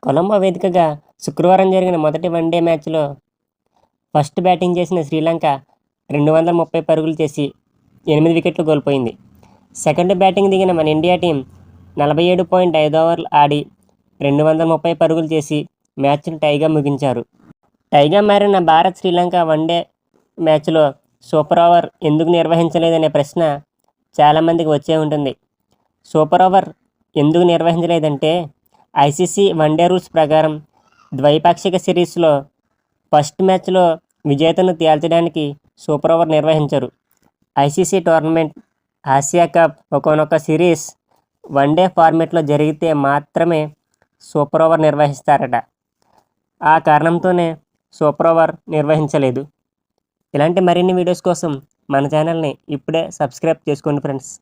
కొలంబో వేదికగా శుక్రవారం జరిగిన మొదటి వన్డే మ్యాచ్లో ఫస్ట్ బ్యాటింగ్ చేసిన శ్రీలంక 230 పరుగులు చేసి 8 వికెట్లు కోల్పోయింది. సెకండ్ బ్యాటింగ్ దిగిన మన ఇండియా టీం 47.5 ఓవర్లు ఆడి 230 పరుగులు చేసి మ్యాచ్ను టైగా ముగించారు. టైగా మారిన భారత్ శ్రీలంక వన్డే మ్యాచ్లో సూపర్ ఓవర్ ఎందుకు నిర్వహించలేదనే ప్రశ్న చాలామందికి వచ్చే ఉంటుంది. సూపర్ ఓవర్ ఎందుకు నిర్వహించలేదంటే ఐసీసీ వన్డే రూల్స్ ప్రకారం ద్వైపాక్షిక సిరీస్లో ఫస్ట్ మ్యాచ్లో విజేతను తేల్చడానికి సూపర్ ఓవర్ నిర్వహించరు. ఐసీసీ టోర్నమెంట్, ఆసియా కప్, ఒక్కొక్క సిరీస్ వన్డే ఫార్మేట్లో జరిగితే మాత్రమే సూపర్ ఓవర్ నిర్వహిస్తారట. ఆ కారణంతోనే సూపర్ ఓవర్ నిర్వహించలేదు. ఇలాంటి మరిన్ని వీడియోస్ కోసం మన ఛానల్ని ఇప్పుడే సబ్స్క్రైబ్ చేసుకోండి ఫ్రెండ్స్.